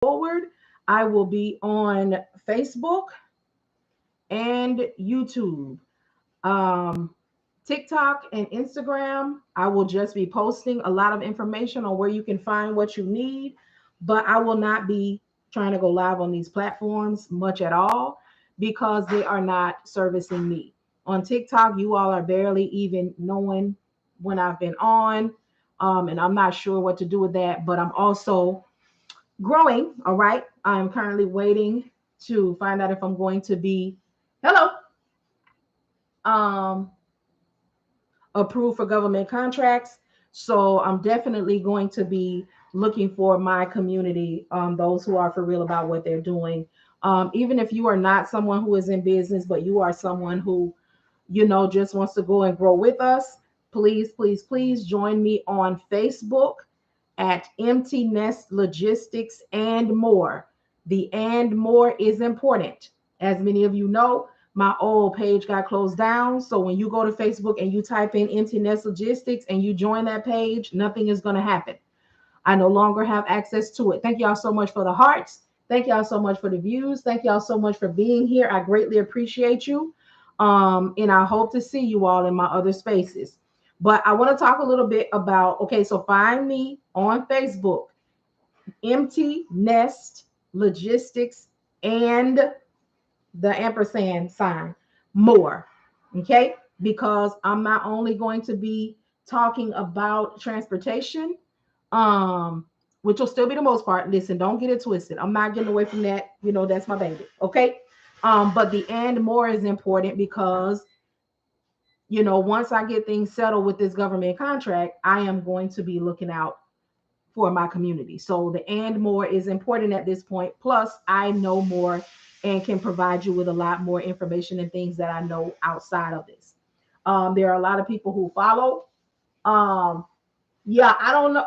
forward, I will be on Facebook and YouTube. Um, TikTok and Instagram, I will just be posting a lot of information on where you can find what you need, but I will not be trying to go live on these platforms much at all because they are not servicing me. On TikTok, you all are barely even knowing when I've been on, and I'm not sure what to do with that, but I'm also growing. All right. I'm currently waiting to find out if I'm going to be, hello, um, approved for government contracts. So I'm definitely going to be looking for my community, those who are for real about what they're doing. Even if you are not someone who is in business, but you are someone who, just wants to go and grow with us, please, please, please join me on Facebook at Empty Nest Logistics and More. The and more is important. As many of you know, my old page got closed down. So when you go to Facebook and you type in Empty Nest Logistics and you join that page, nothing is going to happen. I no longer have access to it. Thank y'all so much for the hearts. Thank y'all so much for the views. Thank y'all so much for being here. I greatly appreciate you. And I hope to see you all in my other spaces. But I want to talk a little bit about, okay, so find me on Facebook, Empty Nest Logistics and the ampersand sign, more. Okay, because I'm not only going to be talking about transportation, um which will still be the most part. Listen, don't get it twisted, I'm not getting away from that. That's my baby. Okay, but the and more is important because once I get things settled with this government contract, I am going to be looking out for my community. So the and more is important at this point. Plus, I know more and can provide you with a lot more information and things that I know outside of this. There are a lot of people who follow. Yeah, I don't know.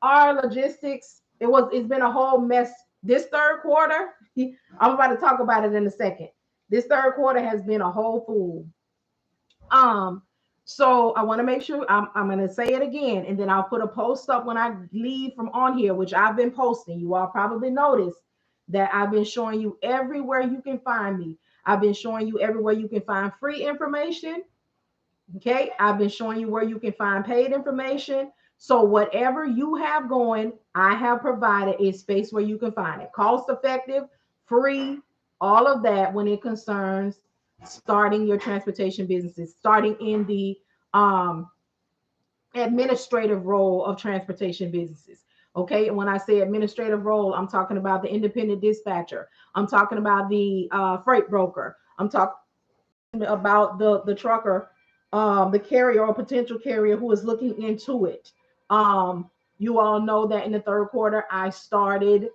Our logistics. It's been a whole mess this third quarter. I'm about to talk about it in a second. This third quarter has been a whole fool. Um, so I want to make sure I'm going to say it again, and then I'll put a post up when I leave from on here, which I've been posting. You all probably noticed that I've been showing you everywhere you can find me. I've been showing you everywhere you can find free information. Okay, I've been showing you where you can find paid information. So whatever you have going, I have provided a space where you can find it. Cost effective, free, all of that when it concerns starting your transportation businesses, starting in the administrative role of transportation businesses. Okay, and when I say administrative role, I'm talking about the independent dispatcher. I'm talking about the freight broker. I'm talking about the trucker, the carrier or potential carrier who is looking into it. You all know that in the third quarter, I started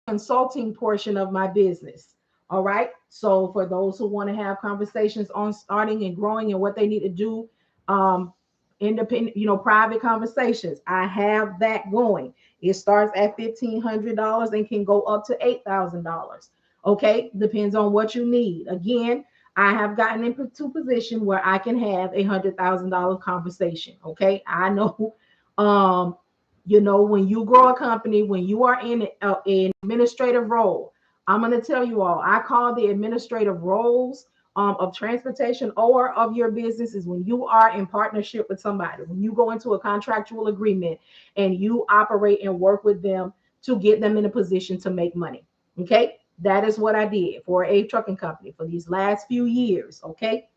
consulting portion of my business. All right. So for those who want to have conversations on starting and growing and what they need to do, um, independent, private conversations, I have that going. It starts at $1,500 and can go up to $8,000. Okay, depends on what you need. Again, I have gotten into a position where I can have $100,000 conversation. Okay, I know. When you grow a company, when you are in an administrative role, I'm going to tell you all, I call the administrative roles of transportation or of your business is when you are in partnership with somebody, when you go into a contractual agreement and you operate and work with them to get them in a position to make money. Okay. That is what I did for a trucking company for these last few years. Okay.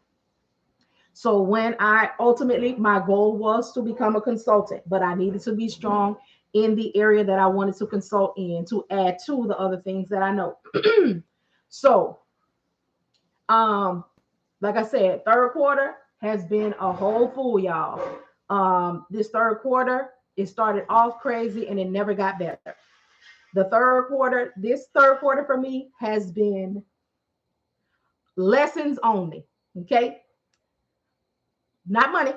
So when I ultimately, my goal was to become a consultant, but I needed to be strong in the area that I wanted to consult in to add to the other things that I know. So, um, like I said, third quarter has been a whole fool, y'all. This third quarter, it started off crazy and it never got better. This third quarter for me has been lessons only. Okay, not money,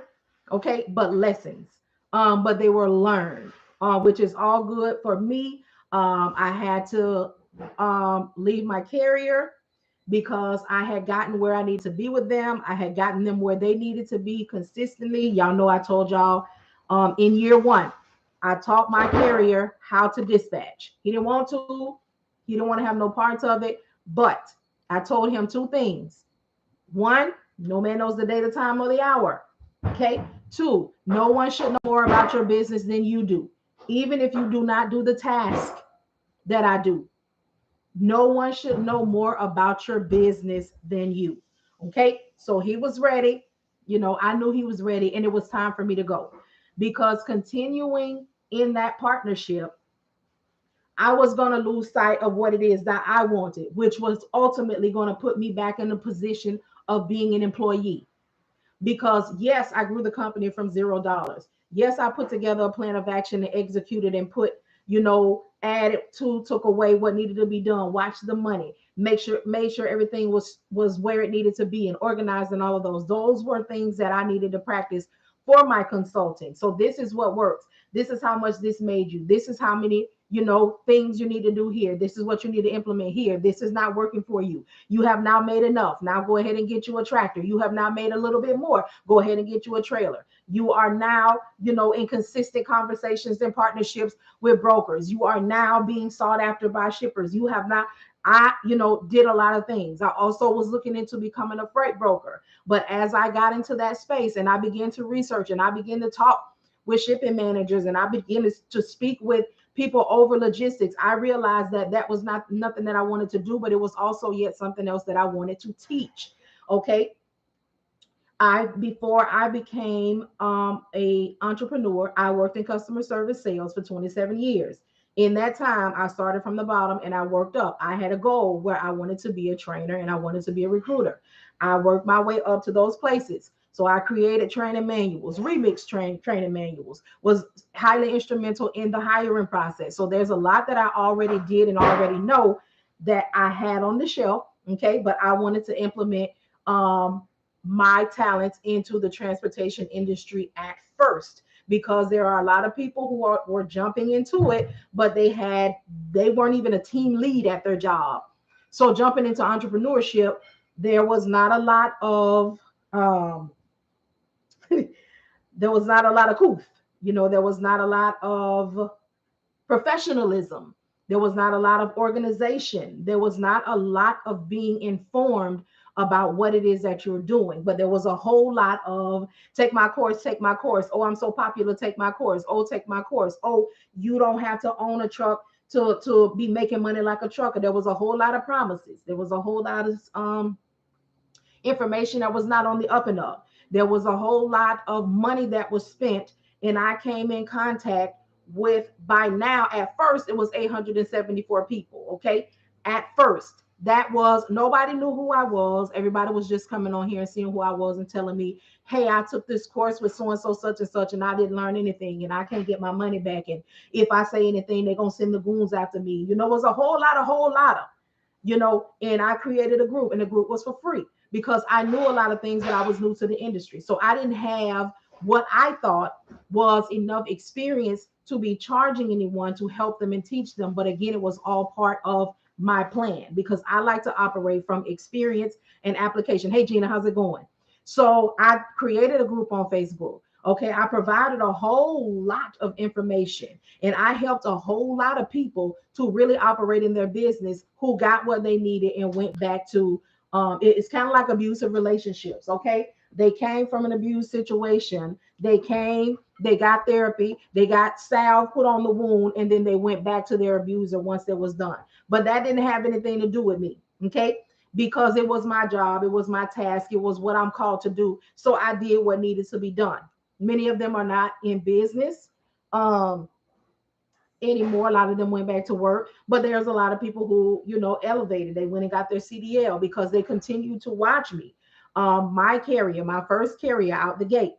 okay, but lessons. But they were learned, which is all good for me. I had to leave my carrier because I had gotten where I need to be with them. I had gotten them where they needed to be consistently. Y'all know I told y'all in year one, I taught my carrier how to dispatch. He didn't want to, he didn't want to have no parts of it, but I told him two things. One, no man knows the day, the time, or the hour. Okay. Two, no one should know more about your business than you do, even if you do not do the task that I do. No one should know more about your business than you. Okay. So he was ready. I knew he was ready, and it was time for me to go because continuing in that partnership, I was going to lose sight of what it is that I wanted, which was ultimately going to put me back in the position of being an employee. Because yes, I grew the company from $0. Yes, I put together a plan of action and executed and added to, took away what needed to be done, watched the money, made sure everything was where it needed to be and organized and all of those. Those were things that I needed to practice for my consulting. So this is what works. This is how much this made you. This is how many, things you need to do here. This is what you need to implement here. This is not working for you. You have now made enough. Now go ahead and get you a tractor. You have now made a little bit more. Go ahead and get you a trailer. You are now, in consistent conversations and partnerships with brokers. You are now being sought after by shippers. You have not. I, did a lot of things. I also was looking into becoming a freight broker. But as I got into that space and I began to research and I began to talk with shipping managers and I began to speak with people over logistics, I realized that that was not nothing that I wanted to do, but it was also yet something else that I wanted to teach. Okay. Before I became a entrepreneur, I worked in customer service sales for 27 years. In that time, I started from the bottom and I worked up. I had a goal where I wanted to be a trainer and I wanted to be a recruiter. I worked my way up to those places. So I created training manuals, training manuals, was highly instrumental in the hiring process. So there's a lot that I already did and already know that I had on the shelf. Okay, but I wanted to implement my talents into the transportation industry at first, because there are a lot of people who were jumping into it, but they weren't even a team lead at their job. So jumping into entrepreneurship, there was not a lot of there was not a lot of coof. There was not a lot of professionalism. There was not a lot of organization. There was not a lot of being informed about what it is that you're doing. But there was a whole lot of take my course, take my course. Oh, I'm so popular, take my course. Oh, take my course. Oh, you don't have to own a truck to be making money like a trucker. There was a whole lot of promises. There was a whole lot of information that was not on the up and up. There was a whole lot of money that was spent, and I came in contact with, by now, at first, it was 874 people. Okay. At first, that was, nobody knew who I was. Everybody was just coming on here and seeing who I was and telling me, hey, I took this course with so and so, such and such, and I didn't learn anything, and I can't get my money back. And if I say anything, they're going to send the goons after me. It was a whole lot of, and I created a group, and the group was for free because I knew a lot of things that I was new to the industry. So I didn't have what I thought was enough experience to be charging anyone to help them and teach them. But again, it was all part of my plan because I like to operate from experience and application. Hey, Gina, how's it going? So I created a group on Facebook. Okay, I provided a whole lot of information and I helped a whole lot of people to really operate in their business who got what they needed and went back to it's kind of like abusive relationships. Okay, they came from an abused situation. They got therapy, they got salve put on the wound, and then they went back to their abuser once it was done. But that didn't have anything to do with me. Okay, because it was my job, it was my task, it was what I'm called to do. So I did what needed to be done. Many of them are not in business anymore. A lot of them went back to work, but there's a lot of people who, elevated. They went and got their CDL because they continued to watch me. My carrier, my first carrier out the gate,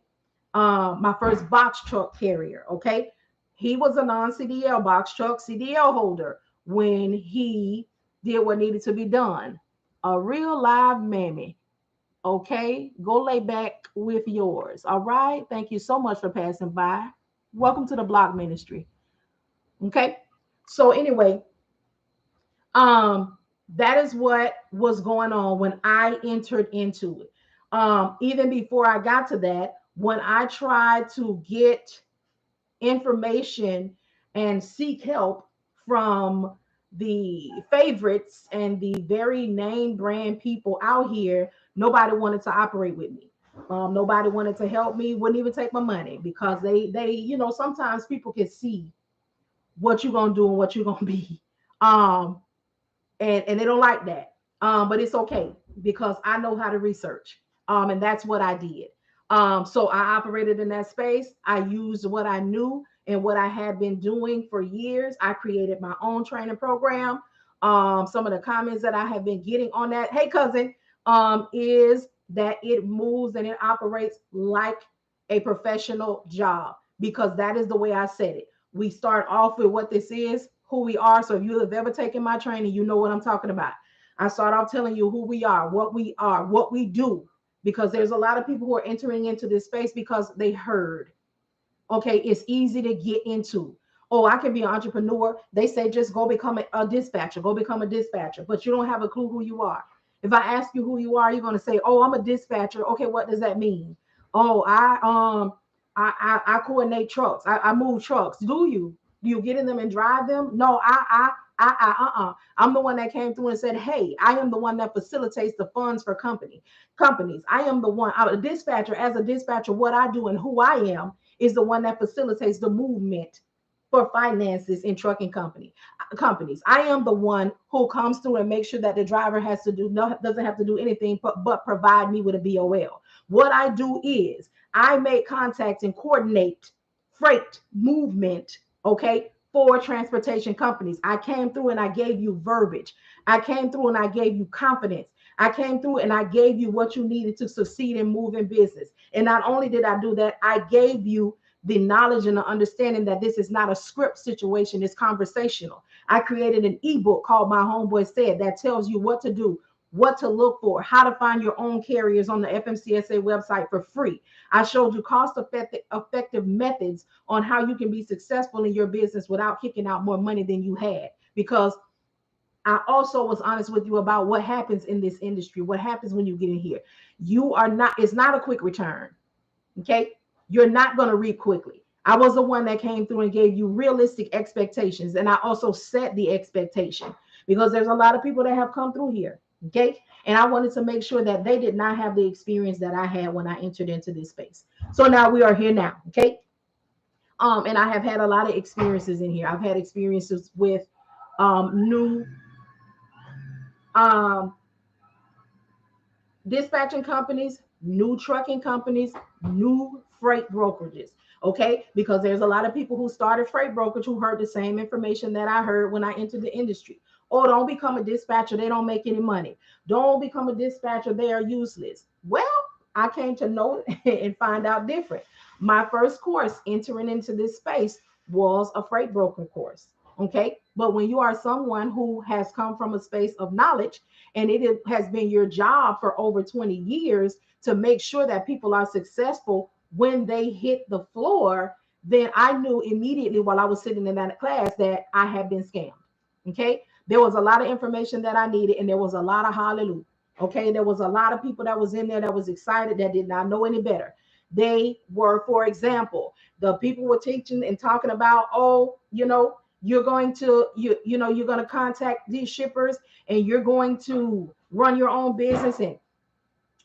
my first box truck carrier. Okay. He was a non-CDL box truck CDL holder when he did what needed to be done. A real live mammy. Okay. Go lay back with yours. All right. Thank you so much for passing by. Welcome to the block ministry. Okay. So anyway, that is what was going on when I entered into it. Even before I got to that, when I tried to get information and seek help from the favorites and the very name brand people out here, nobody wanted to operate with me. Nobody wanted to help me, wouldn't even take my money because sometimes people can see what you're gonna do and what you're gonna be. Um, and they don't like that. But it's okay because I know how to research. And that's what I did. So I operated in that space. I used what I knew and what I had been doing for years. I created my own training program. Some of the comments that I have been getting on that, hey cousin, is that it moves and it operates like a professional job because that is the way I said it. We start off with what this is, who we are. So if you have ever taken my training, you know what I'm talking about. I start off telling you who we are, what we do, because there's a lot of people who are entering into this space because they heard, okay, it's easy to get into. Oh, I can be an entrepreneur. They say just go become a dispatcher, go become a dispatcher, but you don't have a clue who you are. If I ask you who you are, you're going to say, oh, I'm a dispatcher. Okay, what does that mean? Oh, I coordinate trucks. I move trucks. Do you? Do you get in them and drive them? No, I'm the one that came through and said, hey, I am the one that facilitates the funds for companies. I am the one, I'm a dispatcher. As a dispatcher, what I do and who I am is the one that facilitates the movement for finances in trucking companies. I am the one who comes through and makes sure that the driver doesn't have to do anything but provide me with a BOL. What I do is I make contact and coordinate freight movement, okay, for transportation companies. I came through and I gave you verbiage. I came through and I gave you confidence. I came through and I gave you what you needed to succeed and move in business. And not only did I do that, I gave you the knowledge and the understanding that this is not a script situation, it's conversational. I created an ebook called My Homeboy Said that tells you what to do, what to look for, how to find your own carriers on the FMCSA website for free. I showed you cost-effective methods on how you can be successful in your business without kicking out more money than you had. Because I also was honest with you about what happens in this industry, what happens when you get in here. It's not a quick return. Okay. You're not going to reap quickly. I was the one that came through and gave you realistic expectations. And I also set the expectation because there's a lot of people that have come through here. Okay. And I wanted to make sure that they did not have the experience that I had when I entered into this space. So now we are here now. Okay. And I have had a lot of experiences in here. I've had experiences with new um, dispatching companies, new trucking companies, new freight brokerages. Okay, because there's a lot of people who started freight brokerage who heard the same information that I heard when I entered the industry. Oh, don't become a dispatcher, they don't make any money. Don't become a dispatcher, they are useless. Well, I came to know and find out different. My first course entering into this space was a freight broker course. Okay, but when you are someone who has come from a space of knowledge and it has been your job for over 20 years to make sure that people are successful when they hit the floor, then I knew immediately while I was sitting in that class that I had been scammed. Okay. There was a lot of information that I needed, and there was a lot of hallelujah. Okay. There was a lot of people that was in there that was excited that did not know any better. They were, for example, the people were teaching and talking about, oh, you're going to you're going to contact these shippers and you're going to run your own business and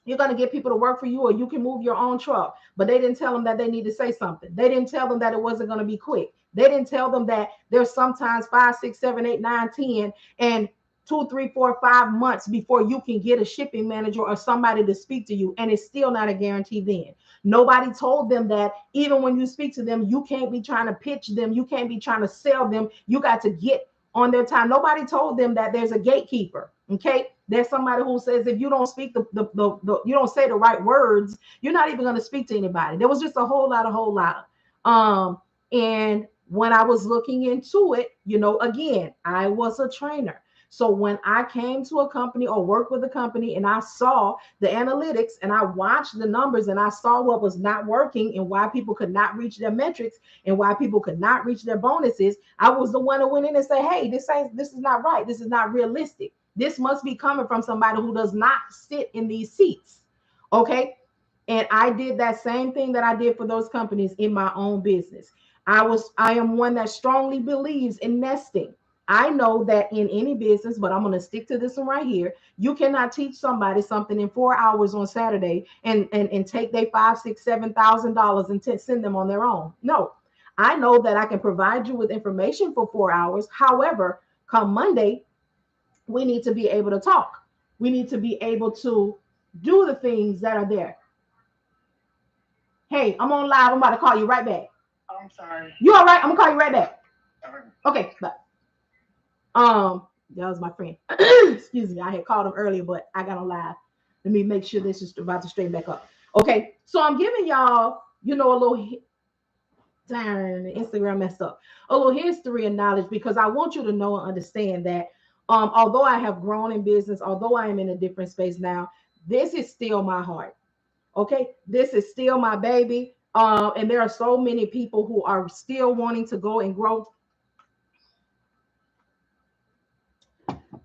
you're going to get people to work for you or you can move your own truck. But they didn't tell them that they need to say something. They didn't tell them that it wasn't going to be quick. They didn't tell them that there's sometimes 5, 6, 7, 8, 9, 10 and 2, 3, 4, 5 months before you can get a shipping manager or somebody to speak to you. And it's still not a guarantee then. Nobody told them that even when you speak to them, you can't be trying to pitch them. You can't be trying to sell them. You got to get on their time. Nobody told them that there's a gatekeeper. Okay. There's somebody who says if you don't speak you don't say the right words, you're not even going to speak to anybody. There was just a whole lot. And when I was looking into it, again, I was a trainer. So when I came to a company or worked with a company and I saw the analytics and I watched the numbers and I saw what was not working and why people could not reach their metrics and why people could not reach their bonuses, I was the one who went in and said, hey, this is not right. This is not realistic. This must be coming from somebody who does not sit in these seats. Okay. And I did that same thing that I did for those companies in my own business. I am one that strongly believes in nesting. I know that in any business, but I'm going to stick to this one right here. You cannot teach somebody something in 4 hours on Saturday and take their five, six, $7,000 and send them on their own. No, I know that I can provide you with information for 4 hours. However, come Monday, we need to be able to talk. We need to be able to do the things that are there. Hey, I'm on live. I'm about to call you right back. I'm sorry. You all right? I'm gonna call you right back. All right. Okay, bye. That was my friend. Excuse me. I had called him earlier, but I got on live. Let me make sure this is about to straighten back up. Okay, so I'm giving y'all, a little darn Instagram messed up. A little history and knowledge because I want you to know and understand that although I have grown in business, although I am in a different space now, this is still my heart. Okay, this is still my baby. And there are so many people who are still wanting to go and grow.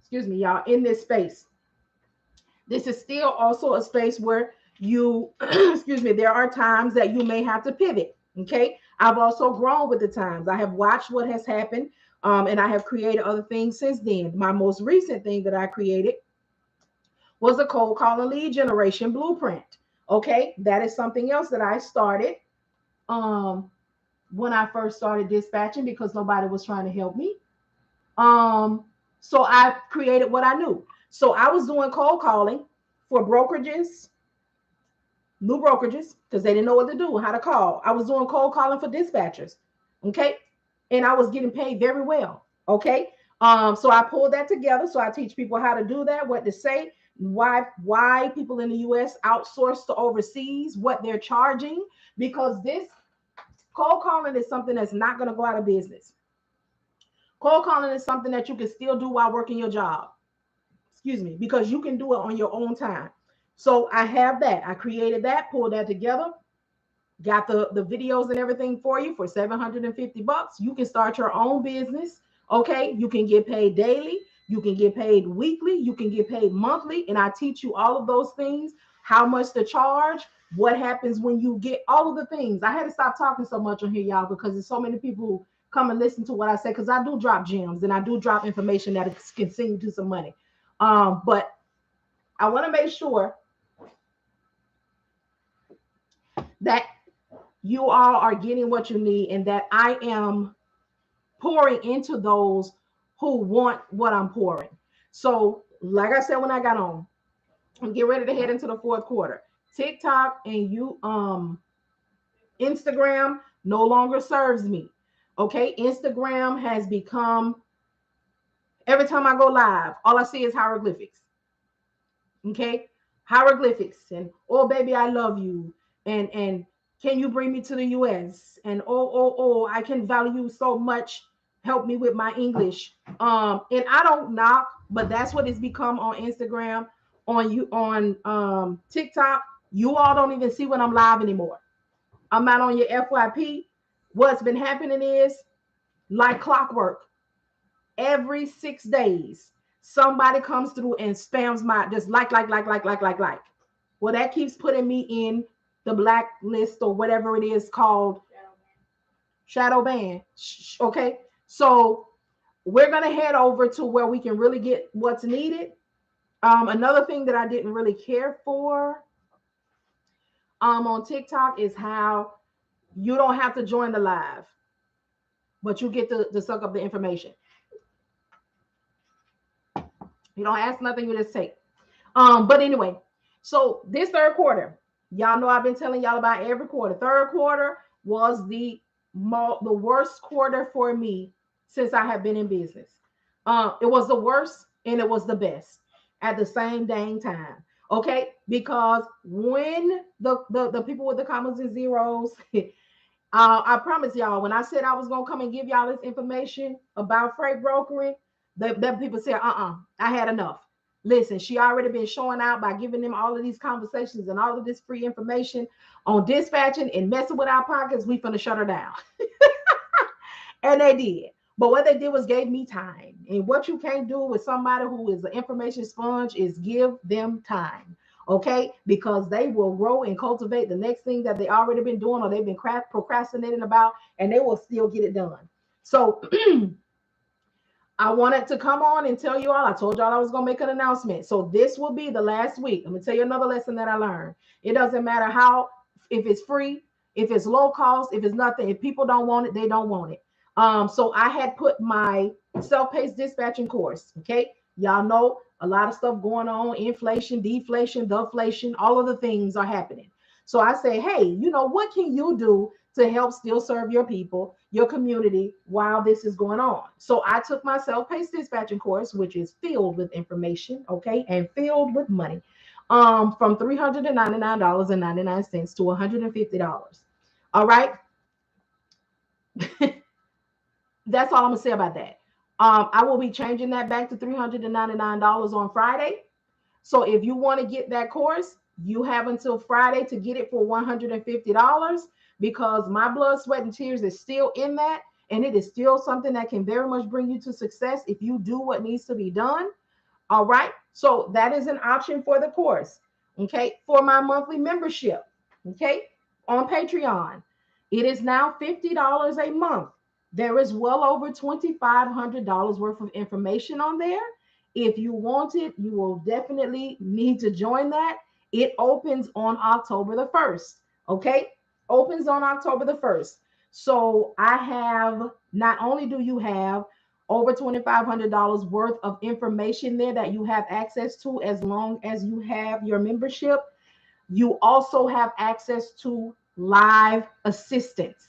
Excuse me, y'all, in this space. This is still also a space where you, excuse me, there are times that you may have to pivot. Okay, I've also grown with the times. I have watched what has happened, and I have created other things since then. My most recent thing that I created was a cold call and lead generation blueprint. Okay, that is something else that I started um, when I first started dispatching because nobody was trying to help me. Um, so I created what I knew. So I was doing cold calling for brokerages, new brokerages, because they didn't know what to do, how to call. I was doing cold calling for dispatchers. Okay. And I was getting paid very well. Okay. So I pulled that together. So I teach people how to do that, what to say, why people in the US outsource to overseas, what they're charging, because this cold calling is something that's not going to go out of business. Cold calling is something that you can still do while working your job. Excuse me, because you can do it on your own time. So I have that. I created that, pulled that together, got the videos and everything for you for $750. You can start your own business. Okay. You can get paid daily. You can get paid weekly. You can get paid monthly. And I teach you all of those things, how much to charge, what happens when you get all of the things. I had to stop talking so much on here, y'all, because there's so many people who come and listen to what I say, because I do drop gems and I do drop information that can send you to some money. But I want to make sure that you all are getting what you need and that I am pouring into those who want what I'm pouring. So, like I said when I got on, I'm getting ready to head into the fourth quarter. TikTok and Instagram no longer serves me. Okay, Instagram has become, every time I go live, all I see is hieroglyphics. Okay, hieroglyphics and oh baby I love you and can you bring me to the US and oh I can value you so much, help me with my English. And I don't knock, but that's what it's become on Instagram, on TikTok. You all don't even see when I'm live anymore. I'm not on your FYP. What's been happening is like clockwork, every 6 days somebody comes through and spams my just like. Well, that keeps putting me in the blacklist or whatever it is called, shadow ban. Okay, so we're gonna head over to where we can really get what's needed. Another thing that I didn't really care for on TikTok is how you don't have to join the live, but you get to suck up the information. You don't ask nothing, you just take. But anyway, so this third quarter, y'all know I've been telling y'all about every quarter. Third quarter was the worst quarter for me since I have been in business. It was the worst and it was the best at the same dang time. Okay, because when the people with the commas and zeros, I promise y'all, when I said I was gonna come and give y'all this information about freight brokering, the people said, I had enough. Listen, she already been showing out by giving them all of these conversations and all of this free information on dispatching and messing with our pockets. We finna shut her down. And they did. But what they did was gave me time. And what you can't do with somebody who is an information sponge is give them time. okay? Because they will grow and cultivate the next thing that they already been doing or they've been procrastinating about, and they will still get it done. So I wanted to come on and tell you all. I told y'all I was going to make an announcement. So this will be the last week. I'm going to tell you another lesson that I learned. It doesn't matter how, if it's free, if it's low cost, if it's nothing. If people don't want it, they don't want it. So I had put my self-paced dispatching course. Okay. Y'all know a lot of stuff going on, inflation, deflation, deflation, all of the things are happening. So I say, hey, you know, what can you do to help still serve your people, your community while this is going on? So I took my self-paced dispatching course, which is filled with information, okay, and filled with money, from $399.99 to $150. All right. That's all I'm gonna say about that. I will be changing that back to $399 on Friday. So if you want to get that course, you have until Friday to get it for $150, because my blood, sweat, and tears is still in that. And it is still something that can very much bring you to success if you do what needs to be done. All right. So that is an option for the course. Okay. For my monthly membership. Okay. On Patreon, it is now $50 a month. There is well over $2,500 worth of information on there. If you want it, you will definitely need to join that. It opens on October the 1st. Okay. Opens on October the 1st. So I have, not only do you have over $2,500 worth of information there that you have access to as long as you have your membership, you also have access to live assistance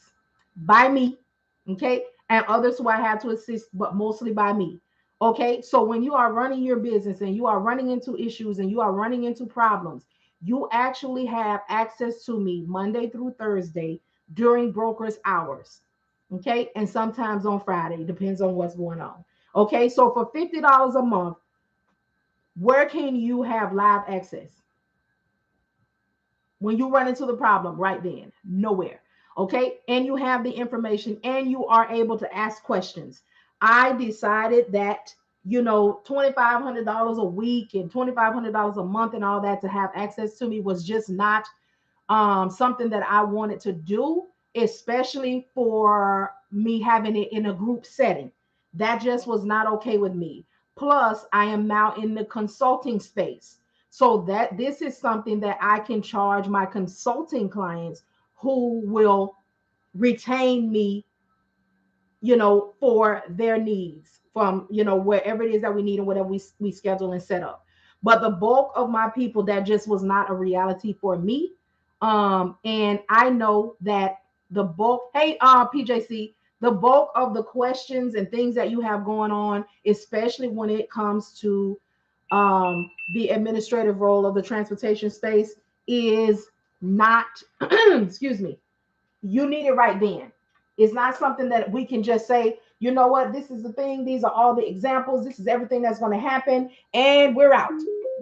by me, okay, and others who I had to assist, but mostly by me. Okay, so when you are running your business and you are running into issues and you are running into problems, you actually have access to me Monday through Thursday during brokers' hours. Okay, and sometimes on Friday, depends on what's going on. Okay, so for $50 a month, where can you have live access? When you run into the problem right then, nowhere. Okay. And you have the information and you are able to ask questions. I decided that, you know, $2,500 a week and $2,500 a month and all that to have access to me was just not something that I wanted to do, especially for me having it in a group setting. That just was not okay with me. Plus, I am now in the consulting space. So that this is something that I can charge my consulting clients who will retain me, you know, for their needs from, you know, wherever it is that we need and whatever we schedule and set up. But the bulk of my people, that just was not a reality for me. And I know that the bulk, hey, PJC, the bulk of the questions and things that you have going on, especially when it comes to the administrative role of the transportation space, is not, excuse me, you need it right then. It's not something that we can just say, you know what, this is the thing, these are all the examples, this is everything that's going to happen, and we're out.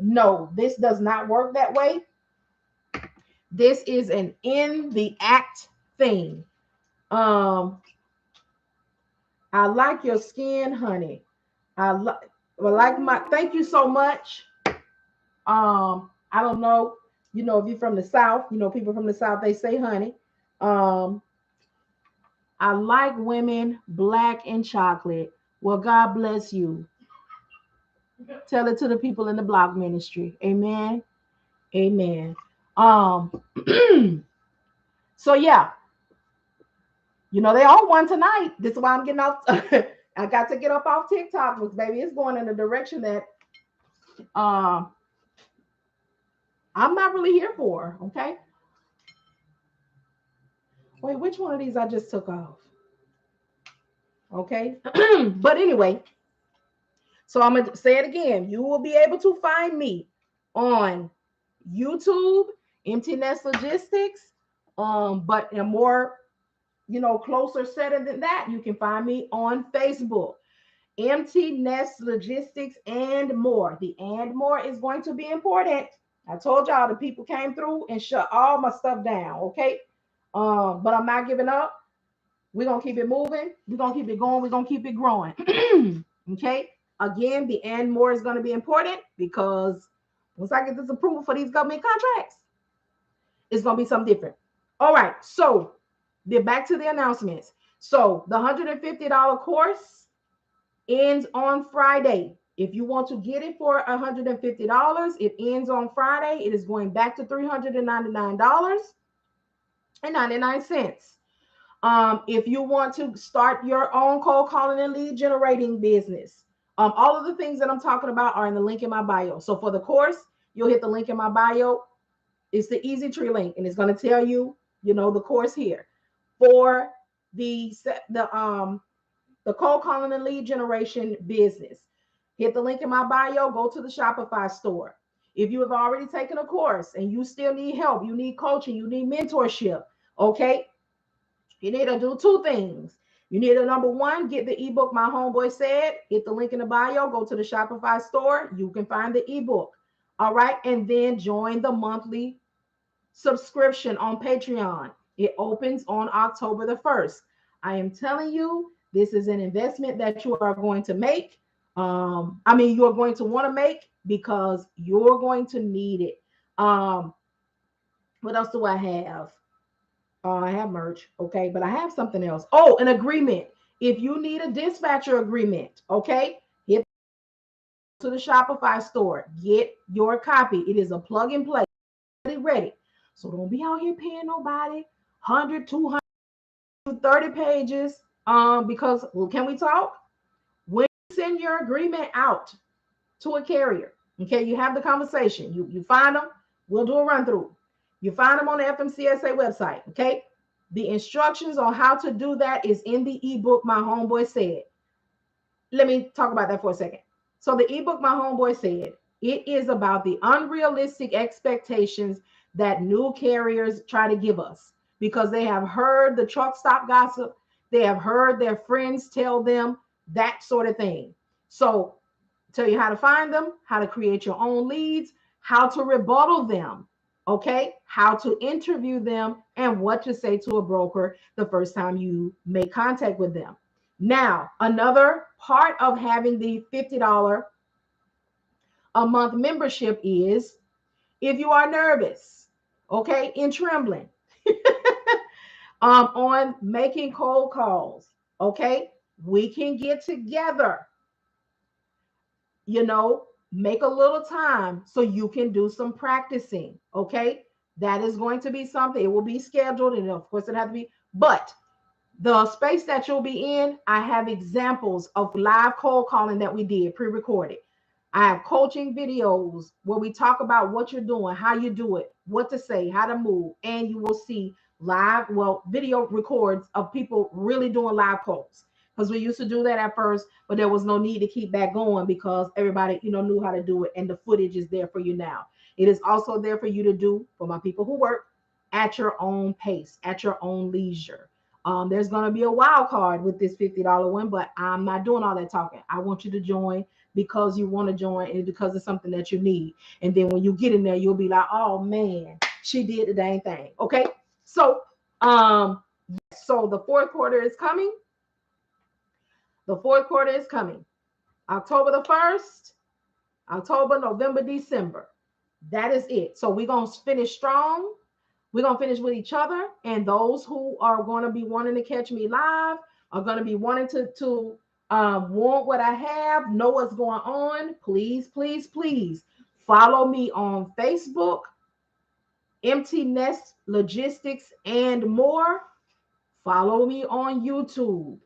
No, this does not work that way. This is an in the act thing. I like your skin, honey. I like my, thank you so much. I don't know, you know, if you're from the South, you know, people from the South, they say honey. I like women, black and chocolate. Well, God bless you. Tell it to the people in the block ministry. Amen. Amen. Um, so yeah, you know, they all won tonight. This is why I'm getting off. I got to get up off TikTok because baby, it's going in a direction that I'm not really here for. Okay. Wait, which one of these I just took off? Okay. But anyway, so I'm gonna say it again. You will be able to find me on YouTube, Empty Nest Logistics. But in a more, you know, closer setting than that, you can find me on Facebook, Empty Nest Logistics and more. The and more is going to be important. I told y'all the people came through and shut all my stuff down. Okay. But I'm not giving up. We're gonna keep it moving. We're gonna keep it going. We're gonna keep it growing. Okay. Again, the and more is gonna be important because Once I get this approval for these government contracts, it's going to be something different. All right. So back to the announcements. So the $150 course ends on Friday. If you want to get it for $150, it ends on Friday. It is going back to $399.99. If you want to start your own cold calling and lead generating business, all of the things that I'm talking about are in the link in my bio. So for the course, you'll hit the link in my bio. It's the Easy Tree link, and it's going to tell you, the course here. For the cold calling and lead generation business, hit the link in my bio. Go to the Shopify store. If you have already taken a course and you still need help, you need coaching, you need mentorship, okay, you need to do two things. You need to, number one, get the ebook My Homeboy Said. Hit the link in the bio. Go to the Shopify store. You can find the ebook. All right. And then join the monthly subscription on Patreon. It opens on October the 1st. I am telling you, this is an investment that you are going to make. You're going to want to make, because you're going to need it. What else do I have? I have merch, okay, but I have something else. Oh, an agreement. If you need a dispatcher agreement, okay, hit to the Shopify store. Get your copy. It is a plug and play. Ready. So don't be out here paying nobody 100, 200, 30 pages. Because, well, can we talk? When you send your agreement out to a carrier, okay, you have the conversation. You find them. We'll do a run through. You find them on the FMCSA website, okay? The instructions on how to do that is in the ebook My Homeboy Said. Let me talk about that for a second. So the ebook My Homeboy Said, it is about the unrealistic expectations that new carriers try to give us, because they have heard the truck stop gossip. They have heard their friends tell them that sort of thing. So tell you how to find them, how to create your own leads, how to rebuttal them, okay, how to interview them, and what to say to a broker the first time you make contact with them. Now, another part of having the $50 a month membership is, if you are nervous, okay, in trembling, on making cold calls, okay, we can get together, make a little time so you can do some practicing, okay? That is going to be something. It will be scheduled, and of course it has to be, but the space that you'll be in, I have examples of live cold calling that we did pre-recorded. I have coaching videos where we talk about what you're doing, how you do it, what to say, how to move, and you will see video records of people really doing live calls. Because we used to do that at first, but there was no need to keep that going because everybody, knew how to do it, and the footage is there for you now. It is also there for you to do, for my people who work, at your own pace, at your own leisure. There's going to be a wild card with this $50 one, but I'm not doing all that talking. I want you to join because you want to join and because it's something that you need. And then when you get in there, you'll be like, oh man, she did the dang thing. Okay. So, so the fourth quarter is coming. The fourth quarter is coming. October the 1st, October, November, December. That is it. So we're going to finish strong. We're going to finish with each other. And those who are going to be wanting to catch me live are going to be wanting to want what I have, know what's going on. Please, please, please follow me on Facebook, Empty Nest Logistics and more. Follow me on YouTube.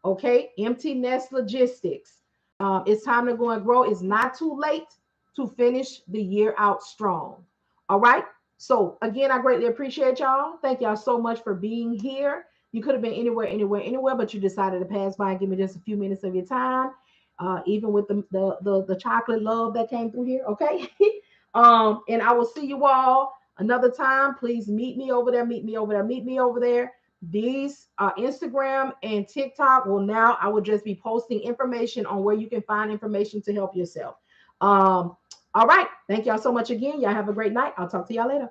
Okay, Empty Nest Logistics. It's time to go and grow. It's not too late to finish the year out strong. All right. So again, I greatly appreciate y'all. Thank y'all so much for being here. You could have been anywhere, but you decided to pass by and give me just a few minutes of your time. Even with the chocolate love that came through here. Okay. And I will see you all another time. Please meet me over there. Meet me over there. These Instagram and TikTok I will just be posting information on where you can find information to help yourself. All right. Thank y'all so much again. Y'all have a great night. I'll talk to y'all later.